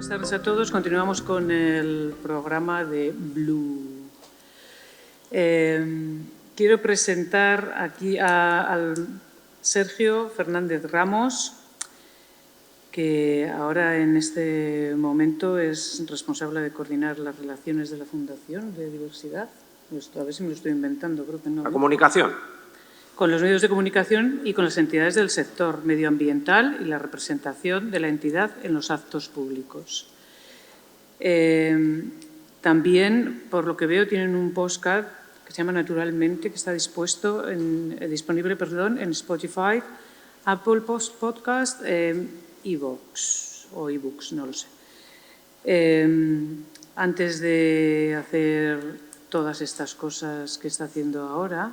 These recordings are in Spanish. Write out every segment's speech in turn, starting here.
Buenas tardes a todos. Continuamos con el programa de Blue. Quiero presentar aquí al Sergio Fernández Ramos, que ahora en este momento es responsable de coordinar las relaciones de la Fundación de Diversidad. A ver si me lo estoy inventando, creo que no. La comunicación. Con los medios de comunicación y con las entidades del sector medioambiental y la representación de la entidad en los actos públicos. También, por lo que veo, tienen un podcast que se llama Naturalmente, que está disponible en Spotify, Apple Podcast, iVoox o ebooks, no lo sé. Antes de hacer todas estas cosas que está haciendo ahora,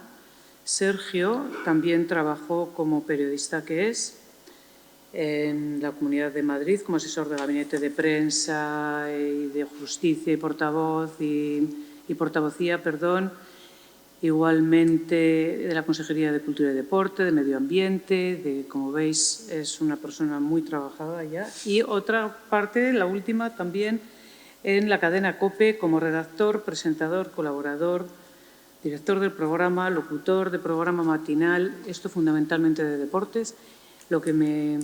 Sergio también trabajó como periodista que es en la Comunidad de Madrid como asesor de gabinete de prensa y de justicia y portavocía, igualmente de la Consejería de Cultura y Deporte, de Medio Ambiente, como veis es una persona muy trabajada ya, y otra parte, la última también en la cadena COPE como redactor, presentador, colaborador, director del programa, locutor de programa matinal, esto fundamentalmente de deportes, lo que me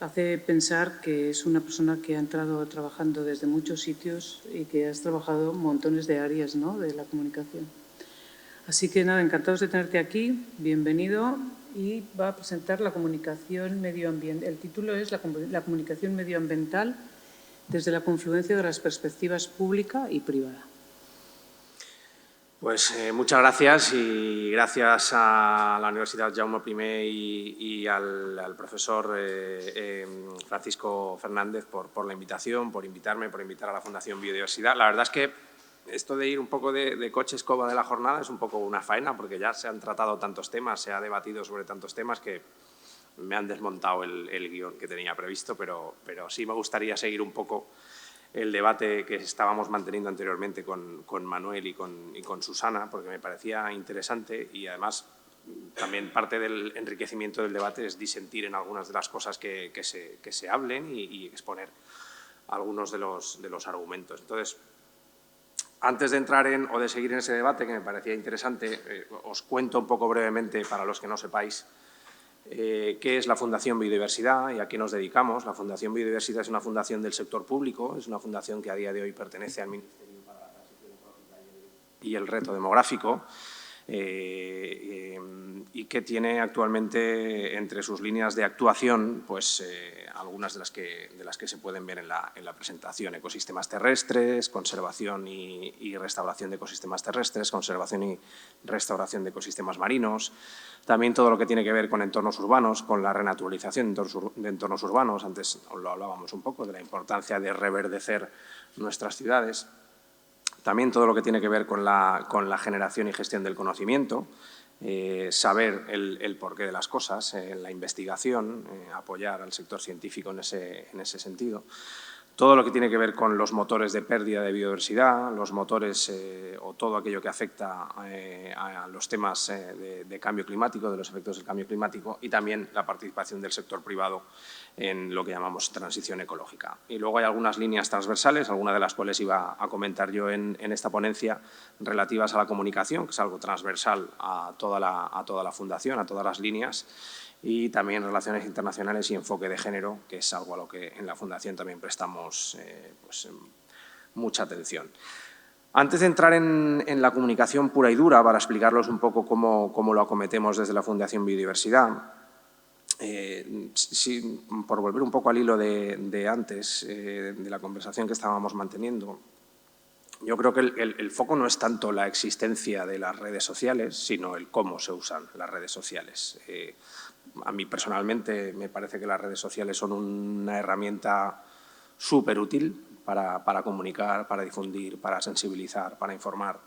hace pensar que es una persona que ha entrado trabajando desde muchos sitios y que has trabajado montones de áreas, ¿no?, de la comunicación. Así que nada, encantados de tenerte aquí, bienvenido, y va a presentar la comunicación medioambiental. El título es la comunicación medioambiental desde la confluencia de las perspectivas pública y privada. Pues muchas gracias y gracias a la Universidad Jaume I y al profesor Francisco Fernández por la invitación, por invitarme, por invitar a la Fundación Biodiversidad. La verdad es que esto de ir un poco de coche escoba de la jornada es un poco una faena porque ya se han tratado tantos temas, se ha debatido sobre tantos temas que me han desmontado el guión que tenía previsto, pero sí me gustaría seguir un poco el debate que estábamos manteniendo anteriormente con Manuel y con Susana, porque me parecía interesante y además también parte del enriquecimiento del debate es disentir en algunas de las cosas que se hablen y exponer algunos de los argumentos. Entonces, antes de entrar o de seguir en ese debate, que me parecía interesante, os cuento un poco brevemente, para los que no sepáis, qué es la Fundación Biodiversidad y a qué nos dedicamos. La Fundación Biodiversidad es una fundación del sector público, es una fundación que a día de hoy pertenece al Ministerio para la Transición Ecológica y el Reto Demográfico y que tiene actualmente entre sus líneas de actuación pues, algunas de las que se pueden ver en la presentación: ecosistemas terrestres, conservación y restauración de ecosistemas terrestres, conservación y restauración de ecosistemas marinos, también todo lo que tiene que ver con entornos urbanos, con la renaturalización de entornos urbanos. Antes lo hablábamos un poco de la importancia de reverdecer nuestras ciudades. También todo lo que tiene que ver con la generación y gestión del conocimiento, saber el porqué de las cosas, la investigación, apoyar al sector científico en ese sentido. Todo lo que tiene que ver con los motores de pérdida de biodiversidad, los motores o todo aquello que afecta a los temas de cambio climático, de los efectos del cambio climático, y también la participación del sector privado en lo que llamamos transición ecológica. Y luego hay algunas líneas transversales, algunas de las cuales iba a comentar yo en esta ponencia, relativas a la comunicación, que es algo transversal a toda la Fundación, a todas las líneas, y también relaciones internacionales y enfoque de género, que es algo a lo que en la Fundación también prestamos pues, mucha atención. Antes de entrar en la comunicación pura y dura, para explicarlos un poco cómo lo acometemos desde la Fundación Biodiversidad, por volver un poco al hilo de antes, de la conversación que estábamos manteniendo, yo creo que el foco no es tanto la existencia de las redes sociales, sino el cómo se usan las redes sociales. A mí personalmente me parece que las redes sociales son una herramienta súper útil para comunicar, para difundir, para sensibilizar, para informar.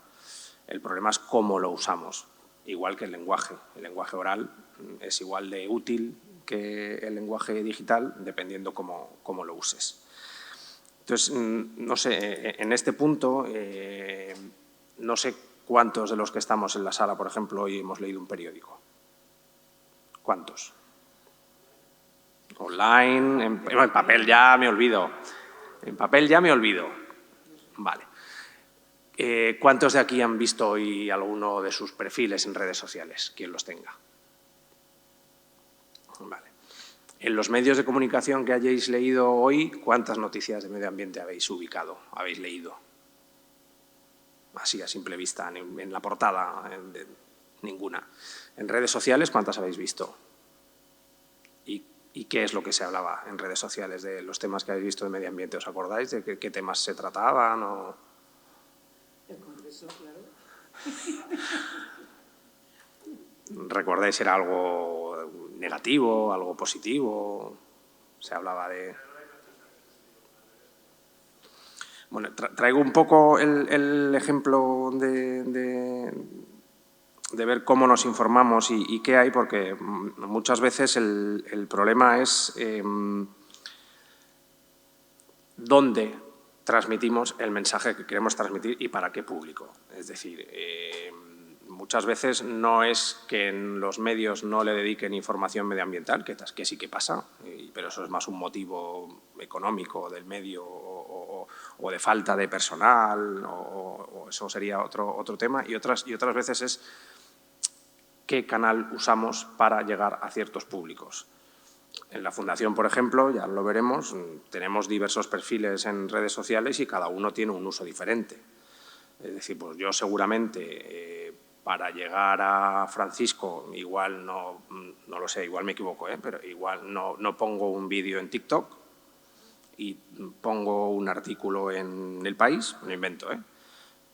El problema es cómo lo usamos, igual que el lenguaje. El lenguaje oral es igual de útil que el lenguaje digital, dependiendo cómo lo uses. Entonces, no sé, en este punto, no sé cuántos de los que estamos en la sala, por ejemplo, hoy hemos leído un periódico. ¿Cuántos? Online, en papel ya me olvido. En papel ya me olvido. Vale. ¿Cuántos de aquí han visto hoy alguno de sus perfiles en redes sociales? Quien los tenga. Vale. En los medios de comunicación que hayáis leído hoy, ¿cuántas noticias de medio ambiente habéis ubicado, habéis leído? Así, a simple vista, en la portada, ninguna. En redes sociales, ¿cuántas habéis visto? ¿Y qué es lo que se hablaba en redes sociales de los temas que habéis visto de medio ambiente? ¿Os acordáis de qué temas se trataban? El Congreso, claro. ¿Recordáis si era algo negativo, algo positivo? Se hablaba de... Bueno, traigo un poco el ejemplo de ver cómo nos informamos y qué hay, porque muchas veces el problema es dónde transmitimos el mensaje que queremos transmitir y para qué público. Es decir, muchas veces no es que en los medios no le dediquen información medioambiental, que sí que pasa, pero eso es más un motivo económico del medio o de falta de personal, o eso sería otro tema, y otras veces es qué canal usamos para llegar a ciertos públicos. En la Fundación, por ejemplo, ya lo veremos, tenemos diversos perfiles en redes sociales y cada uno tiene un uso diferente. Es decir, pues yo seguramente para llegar a Francisco, igual no lo sé, igual me equivoco, pero igual no pongo un vídeo en TikTok y pongo un artículo en El País, me invento,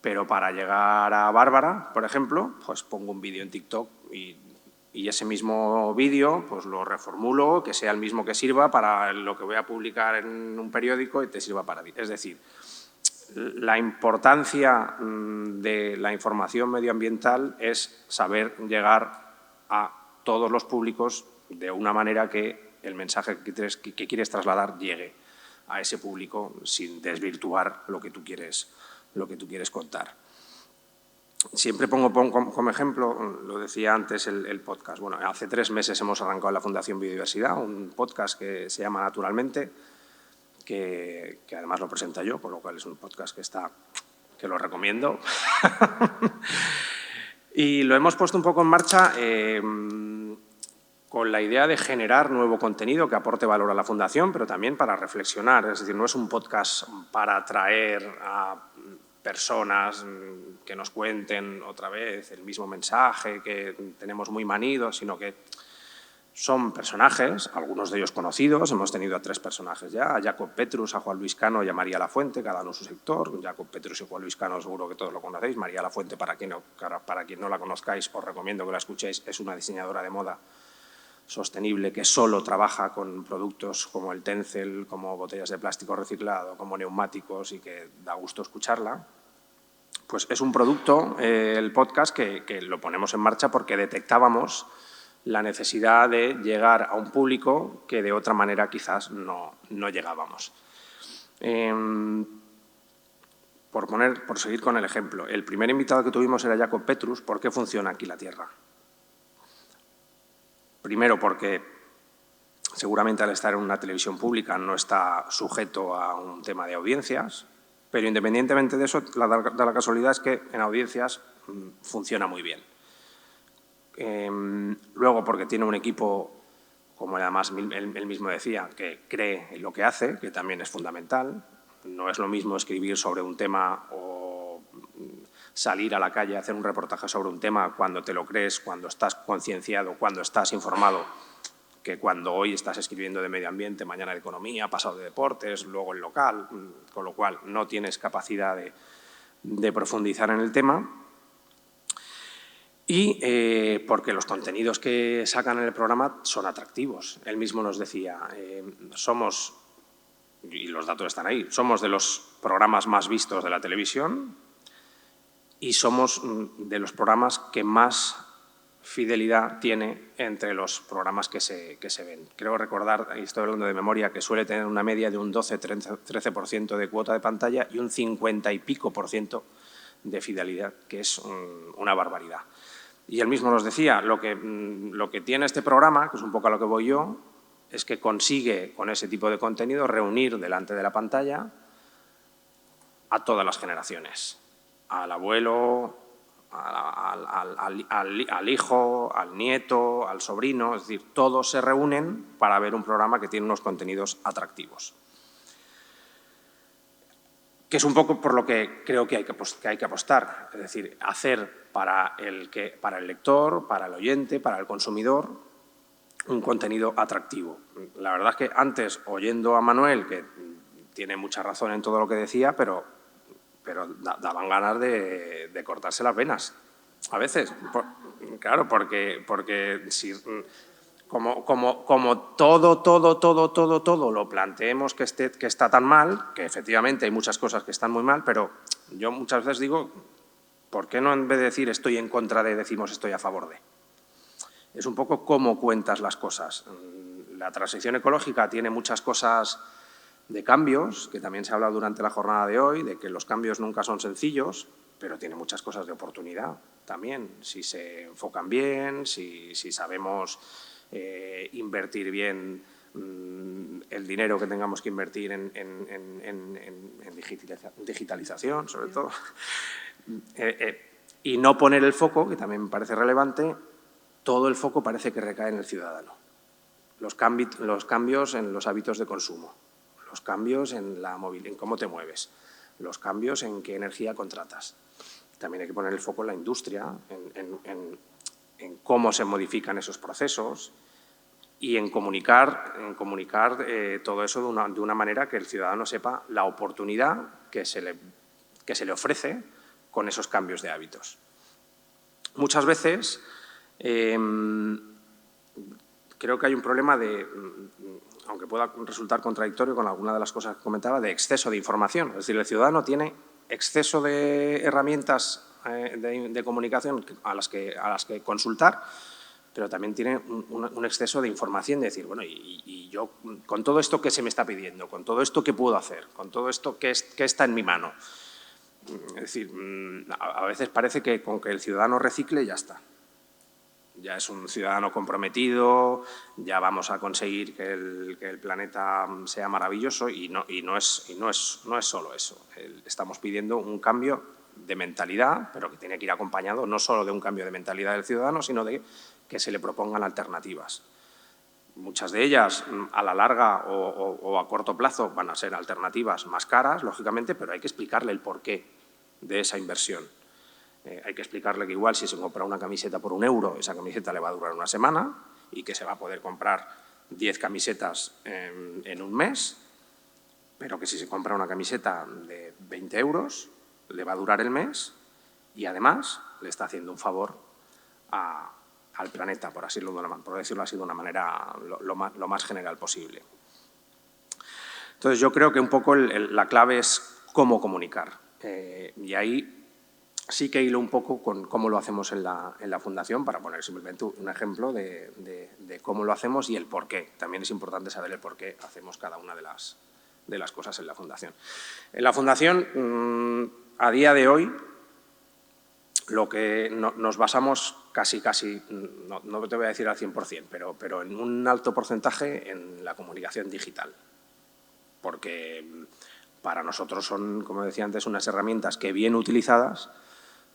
pero para llegar a Bárbara, por ejemplo, pues pongo un vídeo en TikTok y ese mismo vídeo pues lo reformulo, que sea el mismo que sirva para lo que voy a publicar en un periódico y te sirva para ti. Es decir, la importancia de la información medioambiental es saber llegar a todos los públicos de una manera que el mensaje que quieres trasladar llegue a ese público sin desvirtuar lo que tú quieres contar. Siempre pongo como ejemplo, lo decía antes, el podcast. Bueno, hace 3 meses hemos arrancado en la Fundación Biodiversidad un podcast que se llama Naturalmente, que además lo presenta yo, con lo cual es un podcast que lo recomiendo. Y lo hemos puesto un poco en marcha con la idea de generar nuevo contenido que aporte valor a la Fundación, pero también para reflexionar. Es decir, no es un podcast para atraer a personas que nos cuenten otra vez el mismo mensaje que tenemos muy manido, sino que son personajes, algunos de ellos conocidos. Hemos tenido a 3 personajes ya, a Jacob Petrus, a Juan Luis Cano y a María Lafuente, cada uno su sector. Jacob Petrus y Juan Luis Cano seguro que todos lo conocéis. María Lafuente, para quien no la conozcáis, os recomiendo que la escuchéis. Es una diseñadora de moda sostenible que solo trabaja con productos como el Tencel, como botellas de plástico reciclado, como neumáticos, y que da gusto escucharla. Pues es un producto, el podcast, que lo ponemos en marcha porque detectábamos la necesidad de llegar a un público que de otra manera quizás no llegábamos. Por seguir con el ejemplo, el primer invitado que tuvimos era Jacob Petrus. ¿Por qué funciona aquí la Tierra? Primero, porque seguramente al estar en una televisión pública no está sujeto a un tema de audiencias, pero independientemente de eso, la casualidad es que en audiencias funciona muy bien. Luego, porque tiene un equipo, como además él mismo decía, que cree en lo que hace, que también es fundamental. No es lo mismo escribir sobre un tema o salir a la calle a hacer un reportaje sobre un tema cuando te lo crees, cuando estás concienciado, cuando estás informado, que cuando hoy estás escribiendo de medio ambiente, mañana de economía, pasado de deportes, luego el local, con lo cual no tienes capacidad de profundizar en el tema. Y porque los contenidos que sacan en el programa son atractivos. Él mismo nos decía, somos, y los datos están ahí, somos de los programas más vistos de la televisión y somos de los programas que más fidelidad tiene entre los programas que se ven. Creo recordar, y estoy hablando de memoria, que suele tener una media de un 12-13% de cuota de pantalla y un 50 y pico % de fidelidad, que es una barbaridad. Y él mismo nos decía, lo que tiene este programa, que es un poco a lo que voy yo, es que consigue con ese tipo de contenido reunir delante de la pantalla a todas las generaciones, al abuelo, al hijo, al nieto, al sobrino, es decir, todos se reúnen para ver un programa que tiene unos contenidos atractivos. Que es un poco por lo que creo que hay que apostar, es decir, hacer para el lector, para el oyente, para el consumidor, un contenido atractivo. La verdad es que antes, oyendo a Manuel, que tiene mucha razón en todo lo que decía, pero daban ganas de cortarse las venas, a veces. Claro, porque si, como todo lo planteemos que está tan mal, que efectivamente hay muchas cosas que están muy mal, pero yo muchas veces digo, ¿por qué no en vez de decir estoy en contra de, decimos estoy a favor de? Es un poco cómo cuentas las cosas. La transición ecológica tiene muchas cosas de cambios, que también se ha hablado durante la jornada de hoy, de que los cambios nunca son sencillos, pero tiene muchas cosas de oportunidad también, si se enfocan bien, si sabemos invertir bien el dinero que tengamos que invertir en digitalización, sobre todo, y no poner el foco, que también me parece relevante, todo el foco parece que recae en el ciudadano. Los cambios en los hábitos de consumo, los cambios en cómo te mueves, los cambios en qué energía contratas. También hay que poner el foco en la industria, en cómo se modifican esos procesos y en comunicar todo eso de una manera que el ciudadano sepa la oportunidad que se le ofrece con esos cambios de hábitos. Muchas veces creo que hay un problema aunque pueda resultar contradictorio con alguna de las cosas que comentaba, de exceso de información. Es decir, el ciudadano tiene exceso de herramientas de comunicación a las que consultar, pero también tiene un exceso de información de decir, bueno, y yo con todo esto ¿qué se me está pidiendo? ¿Con todo esto qué puedo hacer? ¿Con todo esto qué está en mi mano? Es decir, a veces parece que con que el ciudadano recicle ya está. Ya es un ciudadano comprometido, ya vamos a conseguir que el planeta sea maravilloso y no es solo eso. Estamos pidiendo un cambio de mentalidad, pero que tiene que ir acompañado no solo de un cambio de mentalidad del ciudadano, sino de que se le propongan alternativas. Muchas de ellas, a la larga o a corto plazo, van a ser alternativas más caras, lógicamente, pero hay que explicarle el porqué de esa inversión. Hay que explicarle que igual si se compra una camiseta por €1, esa camiseta le va a durar una semana y que se va a poder comprar 10 camisetas en un mes, pero que si se compra una camiseta de €20 le va a durar el mes y además le está haciendo un favor al planeta, por decirlo así de una manera lo más general posible. Entonces yo creo que un poco la clave es cómo comunicar y ahí sí que hilo un poco con cómo lo hacemos en la Fundación, para poner simplemente un ejemplo de cómo lo hacemos y el por qué. También es importante saber el por qué hacemos cada una de las cosas en la Fundación. En la Fundación, a día de hoy, lo que nos basamos casi, no te voy a decir al 100%, pero en un alto porcentaje en la comunicación digital. Porque para nosotros son, como decía antes, unas herramientas que bien utilizadas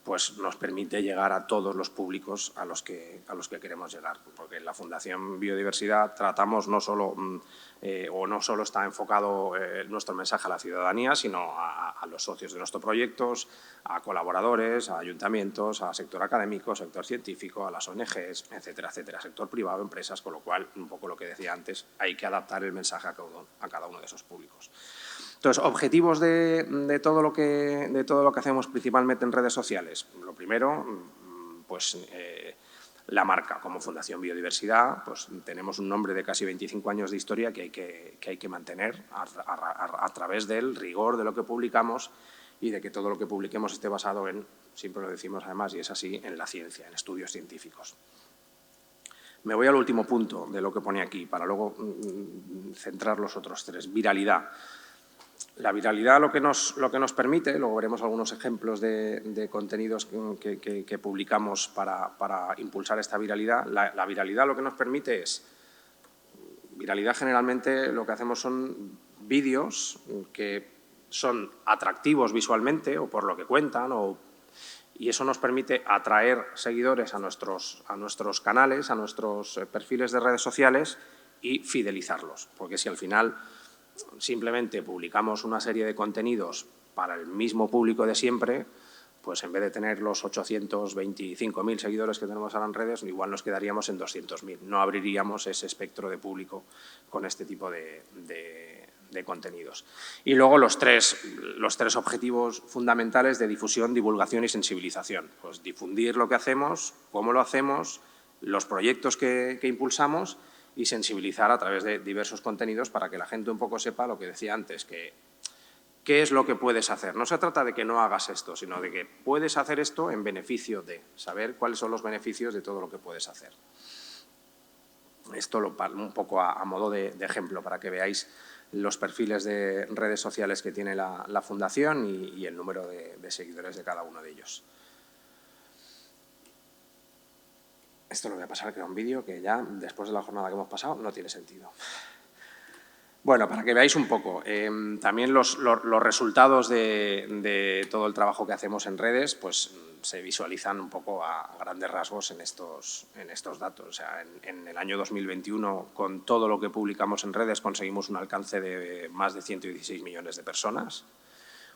pues nos permite llegar a todos los públicos a los que queremos llegar. Porque en la Fundación Biodiversidad tratamos no solo está enfocado nuestro mensaje a la ciudadanía, sino a los socios de nuestros proyectos, a colaboradores, a ayuntamientos, a sector académico, sector científico, a las ONGs, etcétera, etcétera, sector privado, empresas, con lo cual, un poco lo que decía antes, hay que adaptar el mensaje a cada uno de esos públicos. Entonces, objetivos de todo lo que hacemos principalmente en redes sociales. Lo primero, pues la marca. Como Fundación Biodiversidad, pues tenemos un nombre de casi 25 años de historia que hay que mantener a través del rigor de lo que publicamos y de que todo lo que publiquemos esté basado en, siempre lo decimos además, y es así, en la ciencia, en estudios científicos. Me voy al último punto de lo que pone aquí, para luego centrar los otros tres. Viralidad. La viralidad lo que nos permite, luego veremos algunos ejemplos de contenidos que publicamos para impulsar esta viralidad. La viralidad lo que nos permite es, viralidad generalmente lo que hacemos son vídeos que son atractivos visualmente o por lo que cuentan, y eso nos permite atraer seguidores a nuestros canales, a nuestros perfiles de redes sociales y fidelizarlos. Porque si al final simplemente publicamos una serie de contenidos para el mismo público de siempre, pues en vez de tener los 825.000 seguidores que tenemos ahora en redes, igual nos quedaríamos en 200.000. No abriríamos ese espectro de público con este tipo de contenidos. Y luego los tres objetivos fundamentales de difusión, divulgación y sensibilización. Pues difundir lo que hacemos, cómo lo hacemos, los proyectos que impulsamos y sensibilizar a través de diversos contenidos para que la gente un poco sepa lo que decía antes, qué es lo que puedes hacer. No se trata de que no hagas esto, sino de que puedes hacer esto en beneficio de saber cuáles son los beneficios de todo lo que puedes hacer. Esto un poco a modo de ejemplo para que veáis los perfiles de redes sociales que tiene la Fundación y el número de seguidores de cada uno de ellos. Esto lo voy a pasar, creo, un vídeo que ya, después de la jornada que hemos pasado, no tiene sentido. Bueno, para que veáis un poco, también los resultados de todo el trabajo que hacemos en redes, pues se visualizan un poco a grandes rasgos en estos datos. O sea, en el año 2021, con todo lo que publicamos en redes, conseguimos un alcance de más de 116 millones de personas,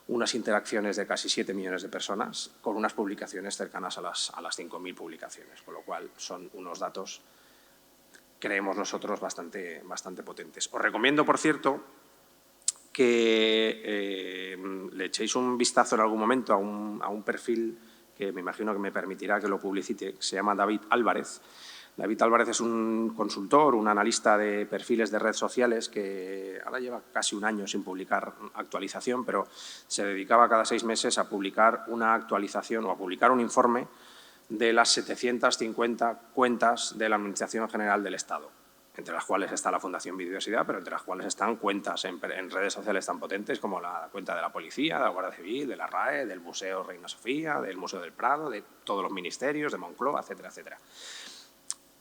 unas interacciones de casi 7 millones de personas, con unas publicaciones cercanas a las 5.000 publicaciones, con lo cual son unos datos, creemos nosotros, bastante potentes. Os recomiendo, por cierto, que le echéis un vistazo en algún momento a un perfil que me imagino que me permitirá que lo publicite, que se llama David Álvarez. David Álvarez es un consultor, un analista de perfiles de redes sociales que ahora lleva casi un año sin publicar actualización, pero se dedicaba cada 6 meses a publicar una actualización o a publicar un informe de las 750 cuentas de la Administración General del Estado, entre las cuales está la Fundación Biodiversidad, pero entre las cuales están cuentas en redes sociales tan potentes como la cuenta de la Policía, de la Guardia Civil, de la RAE, del Museo Reina Sofía, del Museo del Prado, de todos los ministerios, de Moncloa, etcétera, etcétera.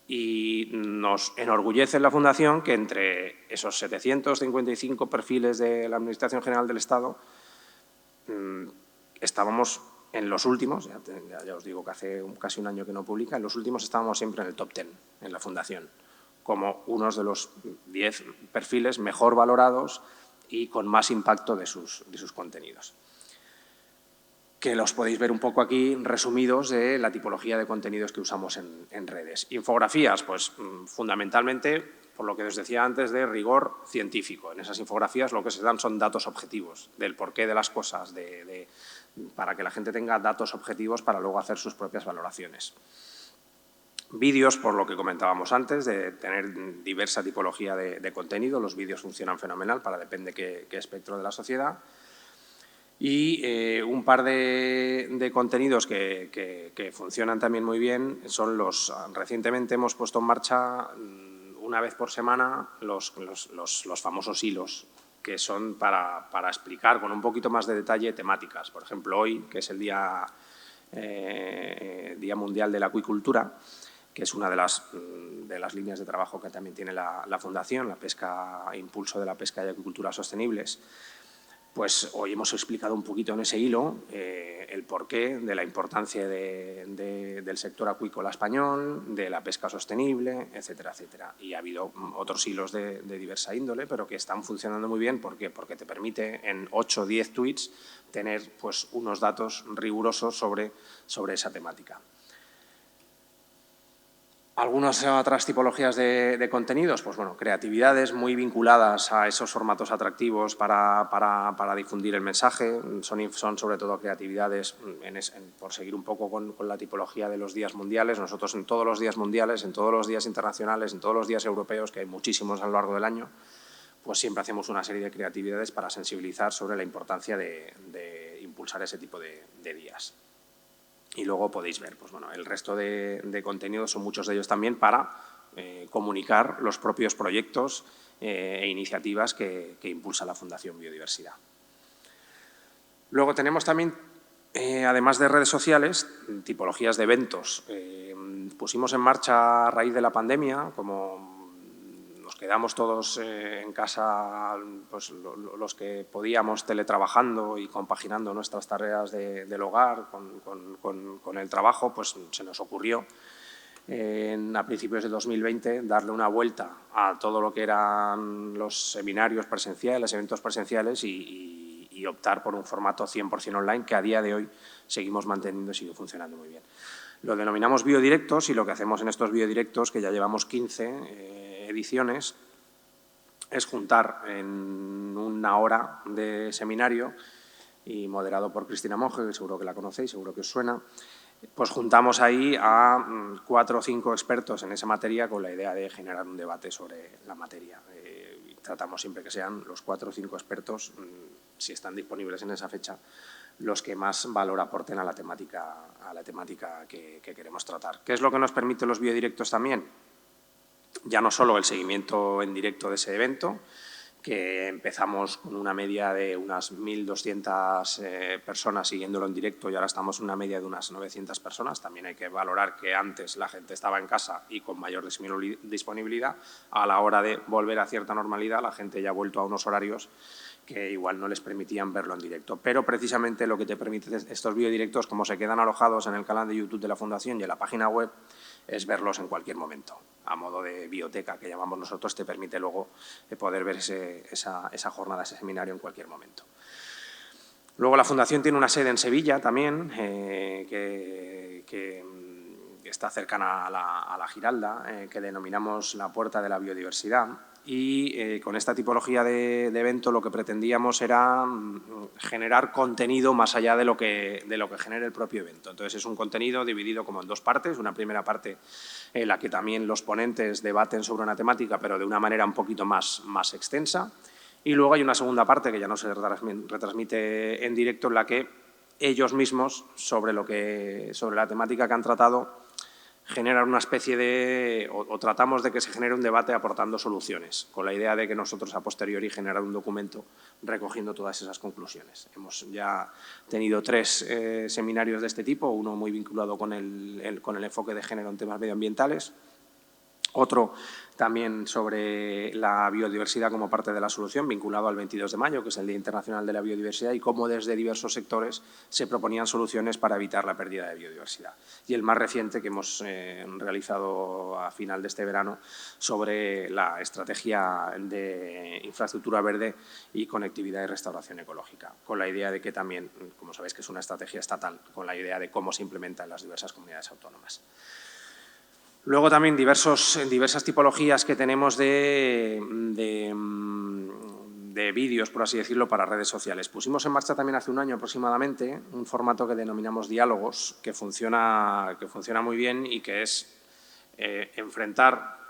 Y nos enorgullece en la Fundación que entre esos 755 perfiles de la Administración General del Estado estábamos en los últimos, ya os digo que hace casi un año que no publica, en los últimos estábamos siempre en el top 10 en la Fundación, como unos de los 10 perfiles mejor valorados y con más impacto de sus contenidos. Que los podéis ver un poco aquí resumidos de la tipología de contenidos que usamos en redes. Infografías, pues fundamentalmente, por lo que os decía antes, de rigor científico. En esas infografías lo que se dan son datos objetivos del porqué de las cosas, para que la gente tenga datos objetivos para luego hacer sus propias valoraciones. Vídeos, por lo que comentábamos antes, de tener diversa tipología de contenido. Los vídeos funcionan fenomenal para depende qué espectro de la sociedad. Y un par de contenidos que funcionan también muy bien son recientemente hemos puesto en marcha una vez por semana los famosos hilos, que son para explicar con un poquito más de detalle temáticas. Por ejemplo, hoy, que es el Día Mundial de la Acuicultura, que es una de las líneas de trabajo que también tiene la Fundación, la pesca, impulso de la pesca y acuicultura sostenibles. Pues hoy hemos explicado un poquito en ese hilo el porqué de la importancia del sector acuícola español, de la pesca sostenible, etcétera, etcétera. Y ha habido otros hilos de diversa índole, pero que están funcionando muy bien. ¿Por qué? Porque te permite en 8 o 10 tweets tener pues, unos datos rigurosos sobre esa temática. Algunas otras tipologías de contenidos, pues bueno, creatividades muy vinculadas a esos formatos atractivos para difundir el mensaje. Son sobre todo creatividades, por seguir un poco con la tipología de los días mundiales. Nosotros en todos los días mundiales, en todos los días internacionales, en todos los días europeos, que hay muchísimos a lo largo del año, pues siempre hacemos una serie de creatividades para sensibilizar sobre la importancia de impulsar ese tipo de días. Y luego podéis ver, pues bueno, el resto de contenidos son muchos de ellos también para comunicar los propios proyectos e iniciativas que impulsa la Fundación Biodiversidad. Luego tenemos también, además de redes sociales, tipologías de eventos. Pusimos en marcha a raíz de la pandemia, como nos quedamos todos en casa, pues, los que podíamos, teletrabajando y compaginando nuestras tareas del hogar con el trabajo, pues se nos ocurrió a principios de 2020 darle una vuelta a todo lo que eran los seminarios presenciales, eventos presenciales y optar por un formato 100% online que a día de hoy seguimos manteniendo y sigue funcionando muy bien. Lo denominamos biodirectos y lo que hacemos en estos biodirectos, que ya llevamos 15 ediciones, es juntar en una hora de seminario y moderado por Cristina Monge, que seguro que la conocéis, seguro que os suena, pues juntamos ahí a 4 o 5 expertos en esa materia con la idea de generar un debate sobre la materia. Tratamos siempre que sean los 4 o 5 expertos, si están disponibles en esa fecha, los que más valor aporten a la temática que queremos tratar. ¿Qué es lo que nos permite los biodirectos también? Ya no solo el seguimiento en directo de ese evento, que empezamos con una media de unas 1.200 personas siguiéndolo en directo y ahora estamos en una media de unas 900 personas. También hay que valorar que antes la gente estaba en casa y con mayor disponibilidad. A la hora de volver a cierta normalidad, la gente ya ha vuelto a unos horarios que igual no les permitían verlo en directo. Pero precisamente lo que te permite estos biodirectos, como se quedan alojados en el canal de YouTube de la Fundación y en la página web, es verlos en cualquier momento. A modo de biblioteca, que llamamos nosotros, te permite luego poder ver esa jornada, ese seminario en cualquier momento. Luego la Fundación tiene una sede en Sevilla también, que está cercana a la Giralda, que denominamos la Puerta de la Biodiversidad. Y con esta tipología de evento lo que pretendíamos era generar contenido más allá de lo que genere el propio evento. Entonces es un contenido dividido como en 2 partes. Una primera parte en la que también los ponentes debaten sobre una temática, pero de una manera un poquito más extensa. Y luego hay una segunda parte que ya no se retransmite en directo, en la que ellos mismos, sobre la temática que han tratado, generar una especie de, o tratamos de que se genere un debate aportando soluciones, con la idea de que nosotros a posteriori generar un documento recogiendo todas esas conclusiones. Hemos ya tenido 3 seminarios de este tipo, uno muy vinculado con el enfoque de género en temas medioambientales, otro también sobre la biodiversidad como parte de la solución, vinculado al 22 de mayo, que es el Día Internacional de la Biodiversidad, y cómo desde diversos sectores se proponían soluciones para evitar la pérdida de biodiversidad. Y el más reciente que hemos realizado a final de este verano sobre la estrategia de infraestructura verde y conectividad y restauración ecológica, con la idea de que también, como sabéis que es una estrategia estatal, con la idea de cómo se implementa en las diversas comunidades autónomas. Luego también diversas tipologías que tenemos de vídeos, por así decirlo, para redes sociales. Pusimos en marcha también hace un año aproximadamente un formato que denominamos diálogos, que funciona muy bien y que es enfrentar,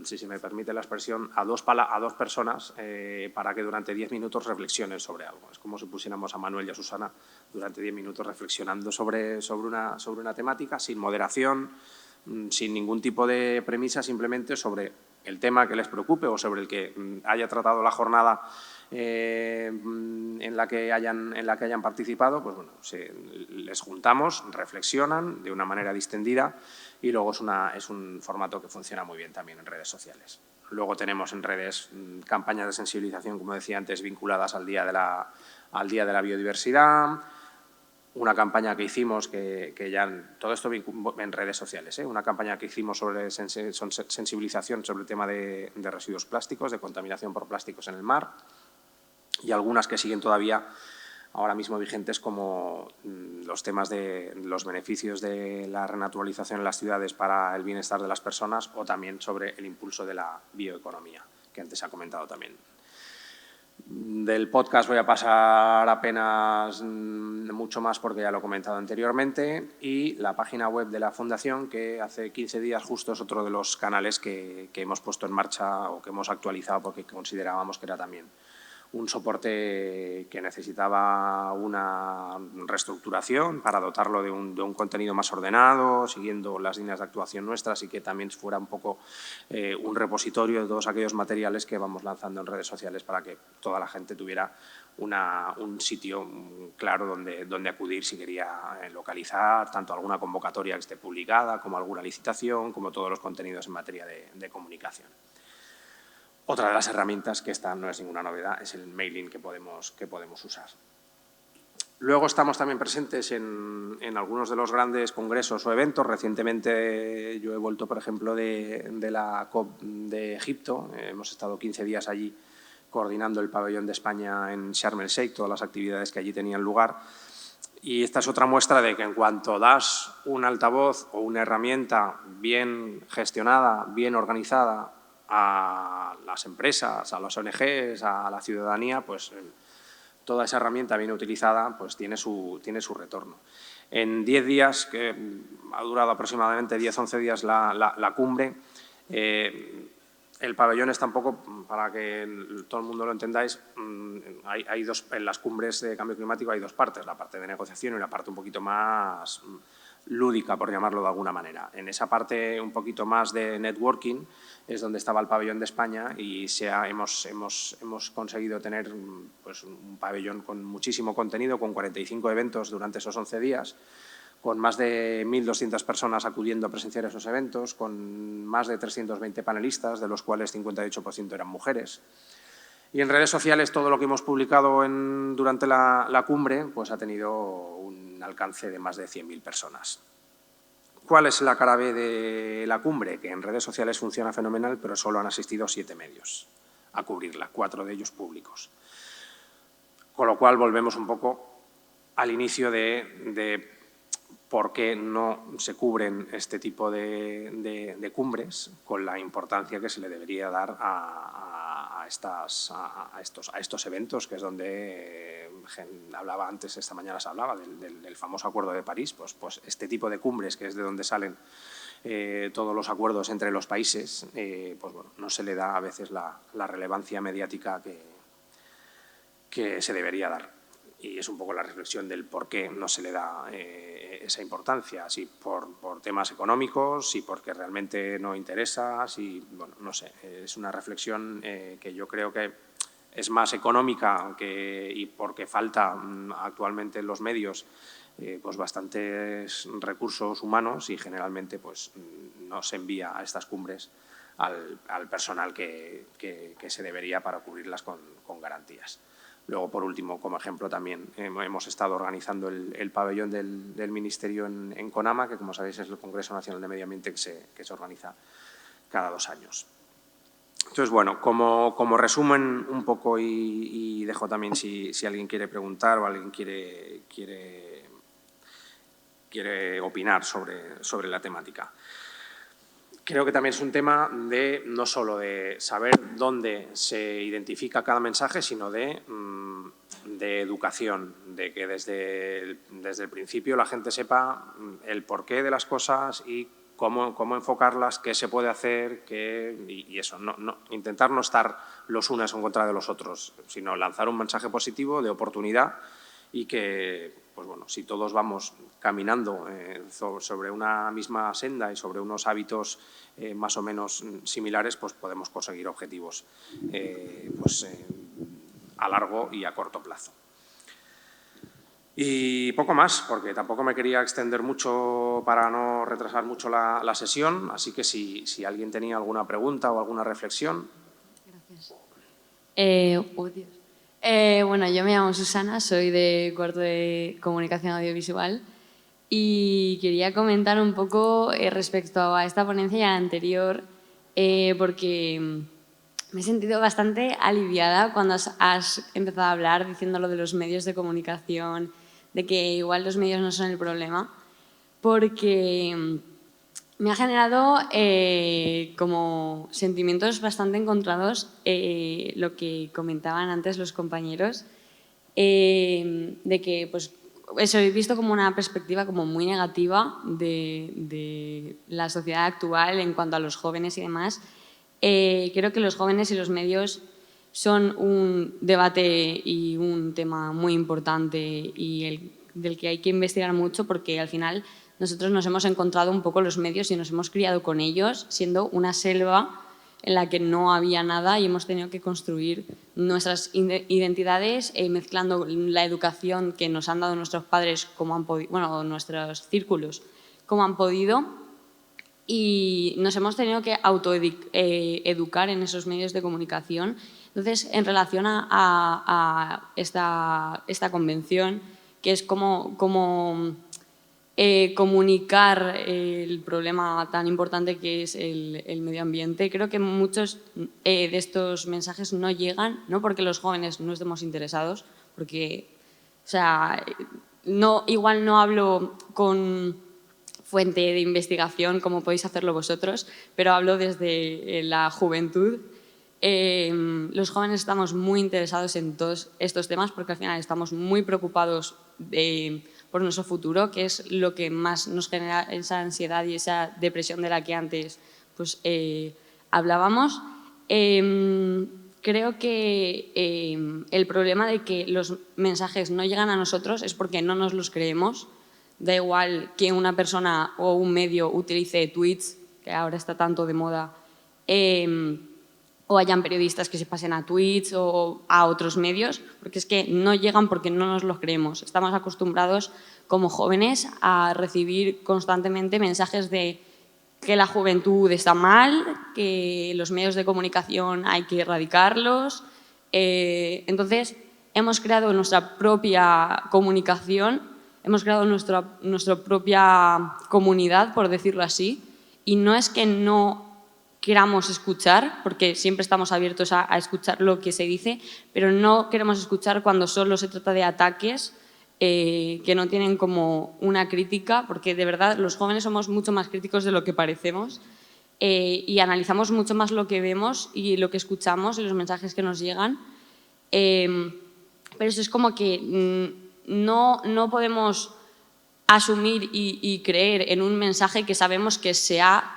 si se me permite la expresión, a dos personas para que durante 10 minutos reflexionen sobre algo. Es como si pusiéramos a Manuel y a Susana durante 10 minutos reflexionando sobre una temática, sin moderación, sin ningún tipo de premisa, simplemente sobre el tema que les preocupe o sobre el que haya tratado la jornada en la que hayan participado, pues bueno, les juntamos, reflexionan de una manera distendida y luego es un formato que funciona muy bien también en redes sociales. Luego tenemos en redes campañas de sensibilización, como decía antes, vinculadas al Día de la Biodiversidad. Una campaña que hicimos, que ya todo esto en redes sociales, una campaña que hicimos sobre sensibilización sobre el tema de residuos plásticos, de contaminación por plásticos en el mar, y algunas que siguen todavía ahora mismo vigentes, como los temas de los beneficios de la renaturalización en las ciudades para el bienestar de las personas, o también sobre el impulso de la bioeconomía, que antes se ha comentado también. Del podcast voy a pasar apenas mucho más porque ya lo he comentado anteriormente, y la página web de la Fundación, que hace 15 días justo es otro de los canales que hemos puesto en marcha o que hemos actualizado porque considerábamos que era también un soporte que necesitaba una reestructuración para dotarlo de un contenido más ordenado, siguiendo las líneas de actuación nuestras, y que también fuera un poco un repositorio de todos aquellos materiales que vamos lanzando en redes sociales para que toda la gente tuviera un sitio claro donde acudir si quería localizar tanto alguna convocatoria que esté publicada, como alguna licitación, como todos los contenidos en materia de comunicación. Otra de las herramientas, que esta no es ninguna novedad, es el mailing que podemos usar. Luego estamos también presentes en algunos de los grandes congresos o eventos. Recientemente yo he vuelto, por ejemplo, de la COP de Egipto. Hemos estado 15 días allí coordinando el pabellón de España en Sharm el Sheikh, todas las actividades que allí tenían lugar. Y esta es otra muestra de que en cuanto das un altavoz o una herramienta bien gestionada, bien organizada a las empresas, a las ONGs, a la ciudadanía, pues toda esa herramienta bien utilizada pues tiene su retorno. En 10 días, que ha durado aproximadamente 10-11 días la cumbre, el pabellón es tampoco, para que todo el mundo lo entendáis, hay dos, en las cumbres de cambio climático hay dos partes, la parte de negociación y la parte un poquito más lúdica, por llamarlo de alguna manera. En esa parte un poquito más de networking es donde estaba el pabellón de España y hemos conseguido tener pues, un pabellón con muchísimo contenido, con 45 eventos durante esos 11 días, con más de 1.200 personas acudiendo a presenciar esos eventos, con más de 320 panelistas, de los cuales 58% eran mujeres. Y en redes sociales todo lo que hemos publicado durante la cumbre pues ha tenido un alcance de más de 100.000 personas. ¿Cuál es la cara B de la cumbre? Que en redes sociales funciona fenomenal, pero solo han asistido 7 medios a cubrirla, 4 de ellos públicos. Con lo cual volvemos un poco al inicio de por qué no se cubren este tipo de cumbres con la importancia que se le debería dar a estos eventos, que es donde hablaba antes, esta mañana se hablaba del famoso Acuerdo de París, pues este tipo de cumbres, que es de donde salen todos los acuerdos entre los países, pues bueno, no se le da a veces la relevancia mediática que se debería dar. Y es un poco la reflexión del por qué no se le da esa importancia, si por temas económicos, si porque realmente no interesa, si, bueno, no sé, es una reflexión que yo creo que es más económica y porque falta actualmente en los medios pues bastantes recursos humanos y generalmente pues no se envía a estas cumbres al personal que se debería para cubrirlas con garantías. Luego, por último, como ejemplo, también hemos estado organizando el pabellón del Ministerio en Conama, que, como sabéis, es el Congreso Nacional de Medio Ambiente que se organiza cada 2 años. Entonces, bueno, como resumen un poco y dejo también si alguien quiere preguntar o alguien quiere opinar sobre la temática. Creo que también es un tema no solo de saber dónde se identifica cada mensaje, sino de educación, de que desde el principio la gente sepa el porqué de las cosas y cómo enfocarlas, qué se puede hacer, y eso, intentar no estar los unos en contra de los otros, sino lanzar un mensaje positivo de oportunidad y que, pues bueno, si todos vamos caminando sobre una misma senda y sobre unos hábitos más o menos similares, pues podemos conseguir objetivos a largo y a corto plazo. Y poco más, porque tampoco me quería extender mucho para no retrasar mucho la sesión, así que si alguien tenía alguna pregunta o alguna reflexión. Gracias. Bueno, yo me llamo Susana, soy de cuarto de Comunicación Audiovisual y quería comentar un poco respecto a esta ponencia y a la anterior, porque me he sentido bastante aliviada cuando has empezado a hablar diciendo lo de los medios de comunicación, de que igual los medios no son el problema, porque me ha generado como sentimientos bastante encontrados lo que comentaban antes los compañeros, de que pues, eso he visto como una perspectiva como muy negativa de la sociedad actual en cuanto a los jóvenes y demás. Creo que los jóvenes y los medios son un debate y un tema muy importante y del que hay que investigar mucho, porque al final nosotros nos hemos encontrado un poco los medios y nos hemos criado con ellos, siendo una selva en la que no había nada y hemos tenido que construir nuestras identidades mezclando la educación que nos han dado nuestros padres, como han podido, bueno, nuestros círculos, como han podido. y nos hemos tenido que autoeducar en esos medios de comunicación. Entonces, en relación a esta convención, que es cómo comunicar el problema tan importante que es el medio ambiente, creo que muchos de estos mensajes no llegan, no porque los jóvenes no estemos interesados, porque, o sea, igual no hablo con fuente de investigación como podéis hacerlo vosotros, pero hablo desde la juventud. Los jóvenes estamos muy interesados en todos estos temas porque al final estamos muy preocupados por nuestro futuro, que es lo que más nos genera esa ansiedad y esa depresión de la que antes pues, hablábamos. Creo que el problema de que los mensajes no llegan a nosotros es porque no nos los creemos. Da igual que una persona o un medio utilice tweets, que ahora está tanto de moda, o hayan periodistas que se pasen a tweets o a otros medios, porque es que no llegan porque no nos los creemos. Estamos acostumbrados como jóvenes a recibir constantemente mensajes de que la juventud está mal, que los medios de comunicación hay que erradicarlos. Entonces, hemos creado nuestra propia comunicación, hemos creado nuestra propia comunidad, por decirlo así, y no es que no queramos escuchar, porque siempre estamos abiertos a escuchar lo que se dice, pero no queremos escuchar cuando solo se trata de ataques que no tienen como una crítica, porque de verdad los jóvenes somos mucho más críticos de lo que parecemos y analizamos mucho más lo que vemos y lo que escuchamos y los mensajes que nos llegan. Pero eso es como que no podemos asumir y creer en un mensaje que sabemos que se ha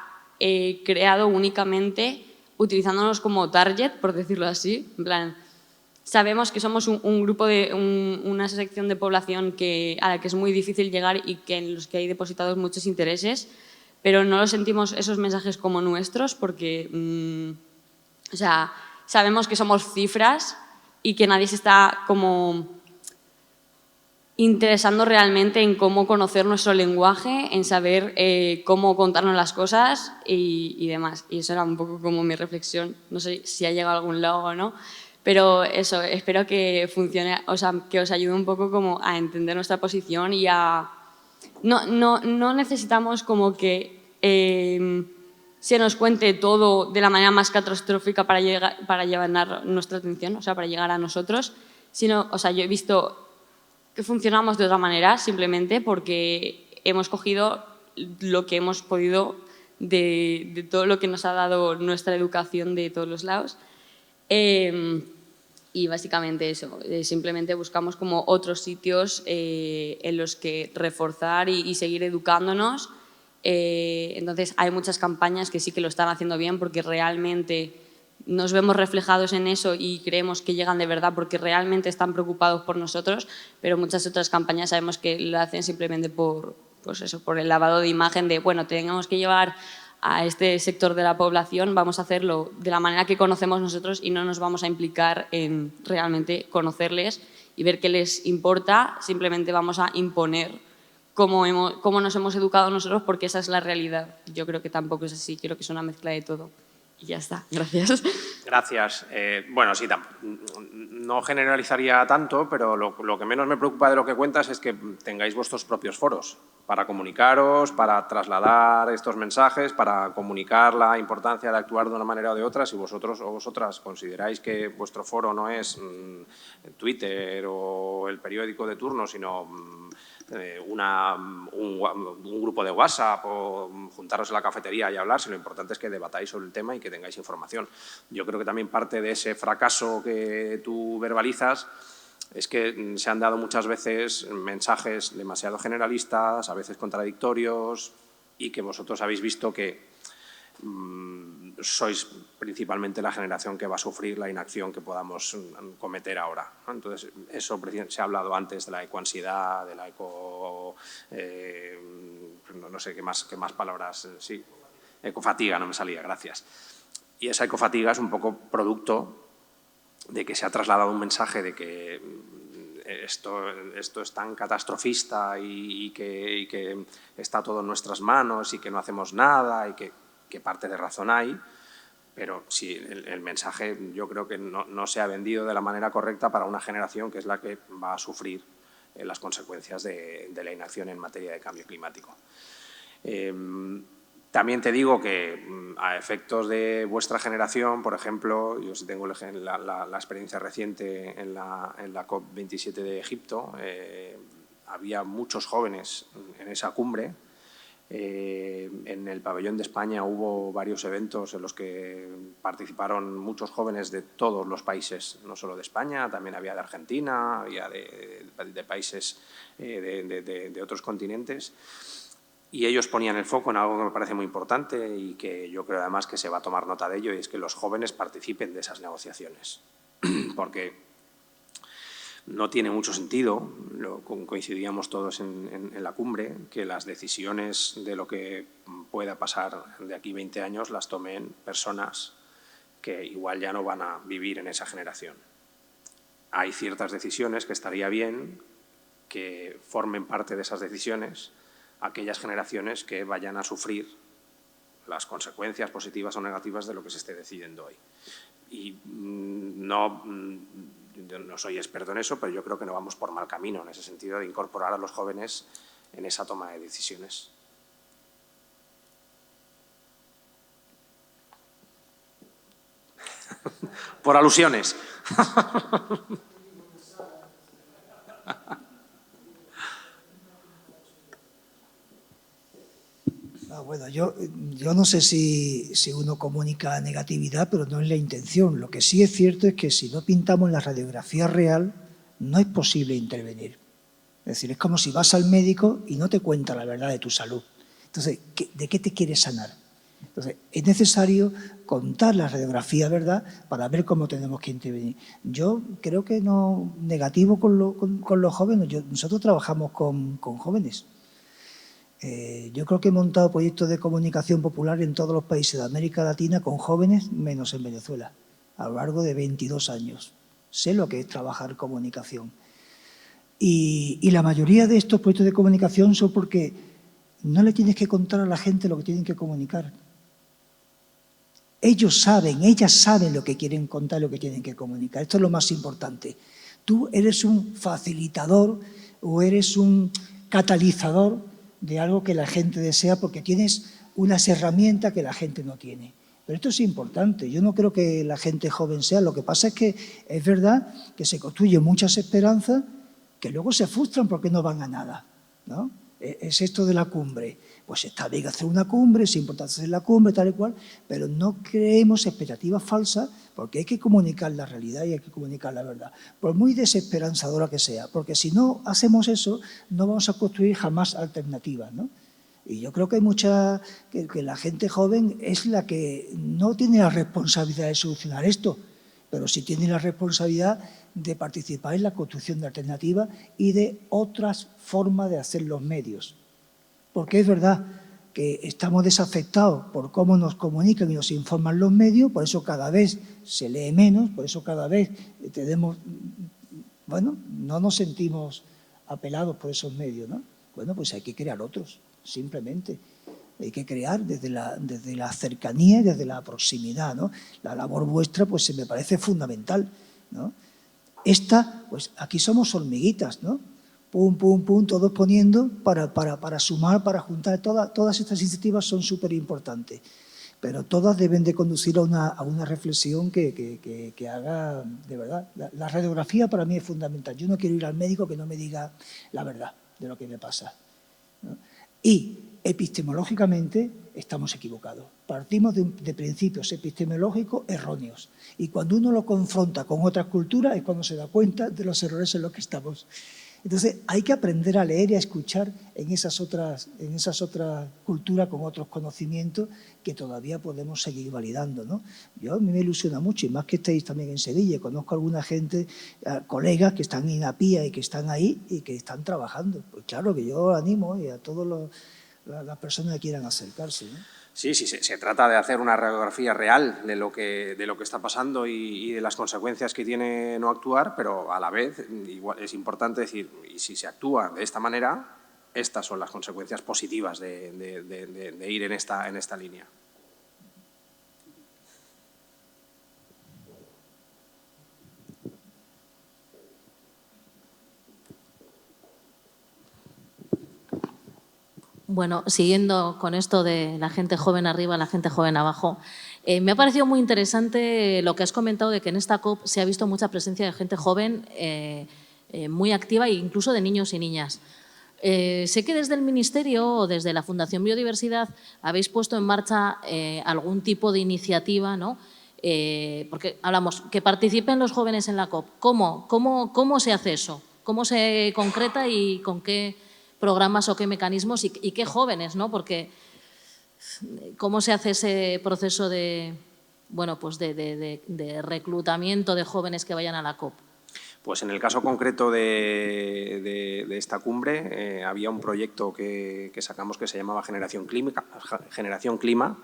creado únicamente utilizándonos como target, por decirlo así. En plan, sabemos que somos un grupo una sección de población a la que es muy difícil llegar y en los que hay depositados muchos intereses, pero no los sentimos esos mensajes como nuestros porque o sea, sabemos que somos cifras y que nadie se está como interesando realmente en cómo conocer nuestro lenguaje, en saber cómo contarnos las cosas y demás. Y eso era un poco como mi reflexión. No sé si ha llegado a algún lado o no, pero eso, espero que funcione, o sea, que os ayude un poco como a entender nuestra posición y a... No necesitamos como que se nos cuente todo de la manera más catastrófica para llevar nuestra atención, o sea, para llegar a nosotros, sino, o sea, yo he visto que funcionamos de otra manera simplemente porque hemos cogido lo que hemos podido de todo lo que nos ha dado nuestra educación de todos los lados. Y básicamente eso, simplemente buscamos como otros sitios en los que reforzar y seguir educándonos. Entonces hay muchas campañas que sí que lo están haciendo bien porque realmente nos vemos reflejados en eso y creemos que llegan de verdad porque realmente están preocupados por nosotros, pero muchas otras campañas sabemos que lo hacen simplemente por el lavado de imagen de, bueno, tenemos que llevar a este sector de la población, vamos a hacerlo de la manera que conocemos nosotros y no nos vamos a implicar en realmente conocerles y ver qué les importa, simplemente vamos a imponer cómo nos hemos educado nosotros porque esa es la realidad. Yo creo que tampoco es así, creo que es una mezcla de todo. Y ya está, gracias. Gracias. Bueno, sí, no generalizaría tanto, pero lo que menos me preocupa de lo que cuentas es que tengáis vuestros propios foros para comunicaros, para trasladar estos mensajes, para comunicar la importancia de actuar de una manera o de otra. Si vosotros o vosotras consideráis que vuestro foro no es Twitter o el periódico de turno, sino un grupo de WhatsApp o juntaros en la cafetería y hablar, si lo importante es que debatáis sobre el tema y que tengáis información. Yo creo que también parte de ese fracaso que tú verbalizas es que se han dado muchas veces mensajes demasiado generalistas, a veces contradictorios, y que vosotros habéis visto que sois principalmente la generación que va a sufrir la inacción que podamos cometer ahora, ¿no? Entonces, eso se ha hablado antes de la ecoansiedad, de la no sé qué más palabras, sí, ecofatiga, no me salía, gracias. Y esa ecofatiga es un poco producto de que se ha trasladado un mensaje de que esto es tan catastrofista y que está todo en nuestras manos y que no hacemos nada y que parte de razón hay, pero sí, el mensaje yo creo que no se ha vendido de la manera correcta para una generación que es la que va a sufrir las consecuencias de la inacción en materia de cambio climático. También te digo que a efectos de vuestra generación, por ejemplo, yo sí tengo la experiencia reciente en la COP27 de Egipto, había muchos jóvenes en esa cumbre. En el pabellón de España hubo varios eventos en los que participaron muchos jóvenes de todos los países, no solo de España, también había de Argentina, había de países de otros continentes. Y ellos ponían el foco en algo que me parece muy importante y que yo creo además que se va a tomar nota de ello, y es que los jóvenes participen de esas negociaciones. Porque no tiene mucho sentido, coincidíamos todos en la cumbre, que las decisiones de lo que pueda pasar de aquí 20 años las tomen personas que igual ya no van a vivir en esa generación. Hay ciertas decisiones que estaría bien que formen parte de esas decisiones aquellas generaciones que vayan a sufrir las consecuencias positivas o negativas de lo que se esté decidiendo hoy. Y yo no soy experto en eso, pero yo creo que no vamos por mal camino en ese sentido de incorporar a los jóvenes en esa toma de decisiones. Por alusiones. Bueno, yo no sé si uno comunica negatividad, pero no es la intención. Lo que sí es cierto es que si no pintamos la radiografía real, no es posible intervenir. Es decir, es como si vas al médico y no te cuenta la verdad de tu salud. Entonces, ¿de qué te quieres sanar? Entonces, es necesario contar la radiografía, ¿verdad?, para ver cómo tenemos que intervenir. Yo creo que no negativo con los jóvenes. Nosotros trabajamos con jóvenes. Yo creo que he montado proyectos de comunicación popular en todos los países de América Latina con jóvenes, menos en Venezuela, a lo largo de 22 años. Sé lo que es trabajar comunicación. Y la mayoría de estos proyectos de comunicación son porque no le tienes que contar a la gente lo que tienen que comunicar. Ellos saben, ellas saben lo que quieren contar, lo que tienen que comunicar. Esto es lo más importante. Tú eres un facilitador o eres un catalizador de algo que la gente desea porque tienes unas herramientas que la gente no tiene. Pero esto es importante. Yo no creo que la gente joven sea. Lo que pasa es que es verdad que se construyen muchas esperanzas que luego se frustran porque no van a nada, ¿no? Es esto de la cumbre. Pues está bien hacer una cumbre, es importante hacer la cumbre, tal y cual, pero no creemos expectativas falsas porque hay que comunicar la realidad y hay que comunicar la verdad, por muy desesperanzadora que sea, porque si no hacemos eso, no vamos a construir jamás alternativas, ¿no? Y yo creo que hay mucha, que la gente joven es la que no tiene la responsabilidad de solucionar esto, pero sí tiene la responsabilidad de participar en la construcción de alternativas y de otras formas de hacer los medios. Porque es verdad que estamos desafectados por cómo nos comunican y nos informan los medios, por eso cada vez se lee menos, por eso cada vez tenemos, bueno, no nos sentimos apelados por esos medios, ¿no? Bueno, pues hay que crear otros, simplemente. Hay que crear desde la cercanía y desde la proximidad, ¿no? La labor vuestra, pues se me parece fundamental, ¿no? Esta, pues aquí somos hormiguitas, ¿no? Pum, pum, pum, todos poniendo para sumar, para juntar. Todas estas iniciativas son súper importantes, pero todas deben de conducir a una reflexión que haga, de verdad. La radiografía para mí es fundamental. Yo no quiero ir al médico que no me diga la verdad de lo que me pasa, ¿no? Y epistemológicamente estamos equivocados. Partimos de principios epistemológicos erróneos. Y cuando uno lo confronta con otras culturas es cuando se da cuenta de los errores en los que estamos. Entonces, hay que aprender a leer y a escuchar en esas otras culturas con otros conocimientos que todavía podemos seguir validando, ¿no? A mí me ilusiona mucho, y más que estáis también en Sevilla, conozco a alguna gente, colegas que están en APIA y que están ahí y que están trabajando. Pues claro que yo animo y a todas las personas que quieran acercarse, ¿no? Sí, se trata de hacer una radiografía real de lo que está pasando y de las consecuencias que tiene no actuar, pero a la vez igual es importante decir, y si se actúa de esta manera, estas son las consecuencias positivas de ir en esta línea. Bueno, siguiendo con esto de la gente joven arriba, la gente joven abajo, me ha parecido muy interesante lo que has comentado de que en esta COP se ha visto mucha presencia de gente joven muy activa e incluso de niños y niñas. Sé que desde el Ministerio o desde la Fundación Biodiversidad habéis puesto en marcha algún tipo de iniciativa, ¿no? Porque hablamos, que participen los jóvenes en la COP. ¿Cómo se hace eso? ¿Cómo se concreta y con qué programas o qué mecanismos y qué jóvenes, ¿no? Porque ¿cómo se hace ese proceso de, bueno, pues de reclutamiento de jóvenes que vayan a la COP? Pues en el caso concreto de esta cumbre había un proyecto que sacamos que se llamaba Generación Clima,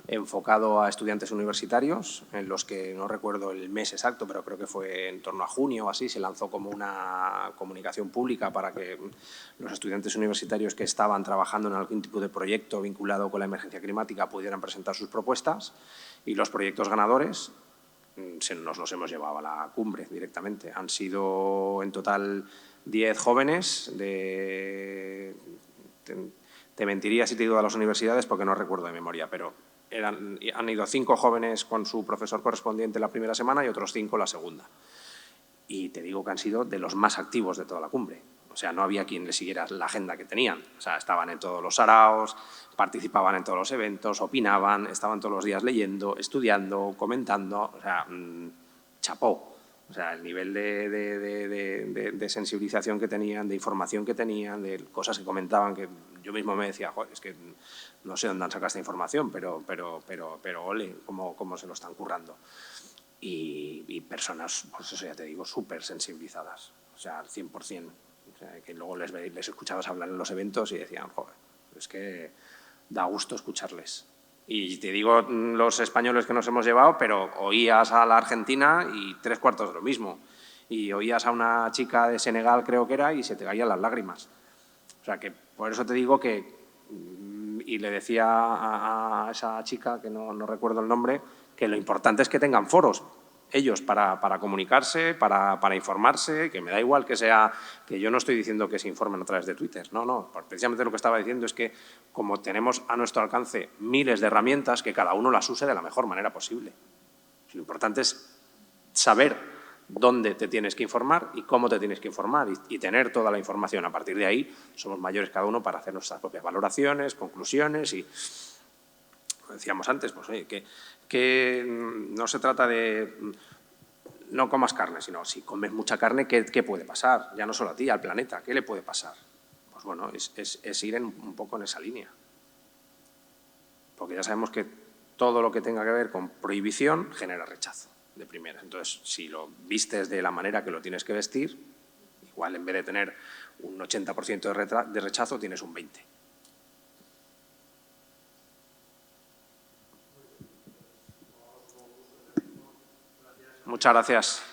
enfocado a estudiantes universitarios, en los que no recuerdo el mes exacto, pero creo que fue en torno a junio o así, se lanzó como una comunicación pública para que los estudiantes universitarios que estaban trabajando en algún tipo de proyecto vinculado con la emergencia climática pudieran presentar sus propuestas, y los proyectos ganadores nos los hemos llevado a la cumbre directamente. Han sido en total 10 jóvenes Te mentiría si te digo a las universidades porque no recuerdo de memoria, pero han ido 5 jóvenes con su profesor correspondiente la primera semana y otros 5 la segunda. Y te digo que han sido de los más activos de toda la cumbre. O sea, no había quien le siguiera la agenda que tenían. O sea, estaban en todos los saraos, participaban en todos los eventos, opinaban, estaban todos los días leyendo, estudiando, comentando. O sea, chapó. O sea, el nivel de sensibilización que tenían, de información que tenían, de cosas que comentaban, que yo mismo me decía, joder, es que no sé dónde han sacado esta información, pero ole, cómo se lo están currando. Y personas, pues eso ya te digo, súper sensibilizadas, o sea, al 100%. O sea, que luego les escuchabas hablar en los eventos y decían, joder, es que da gusto escucharles. Y te digo los españoles que nos hemos llevado, pero oías a la argentina y 3/4 de lo mismo. Y oías a una chica de Senegal, creo que era, y se te caían las lágrimas. O sea, que por eso te digo que, y le decía a esa chica, que no recuerdo el nombre, que lo importante es que tengan foros ellos para comunicarse, para informarse, que me da igual que sea, que yo no estoy diciendo que se informen a través de Twitter, no, precisamente lo que estaba diciendo es que como tenemos a nuestro alcance miles de herramientas, que cada uno las use de la mejor manera posible. Lo importante es saber dónde te tienes que informar y cómo te tienes que informar y tener toda la información. A partir de ahí somos mayores cada uno para hacer nuestras propias valoraciones, conclusiones y, como decíamos antes, pues oye, que no se trata de no comas carne, sino si comes mucha carne, ¿qué puede pasar? Ya no solo a ti, al planeta, ¿qué le puede pasar? Pues bueno, es ir un poco en esa línea. Porque ya sabemos que todo lo que tenga que ver con prohibición genera rechazo de primeras. Entonces, si lo vistes de la manera que lo tienes que vestir, igual en vez de tener un 80% de rechazo, tienes un 20%. Muchas gracias.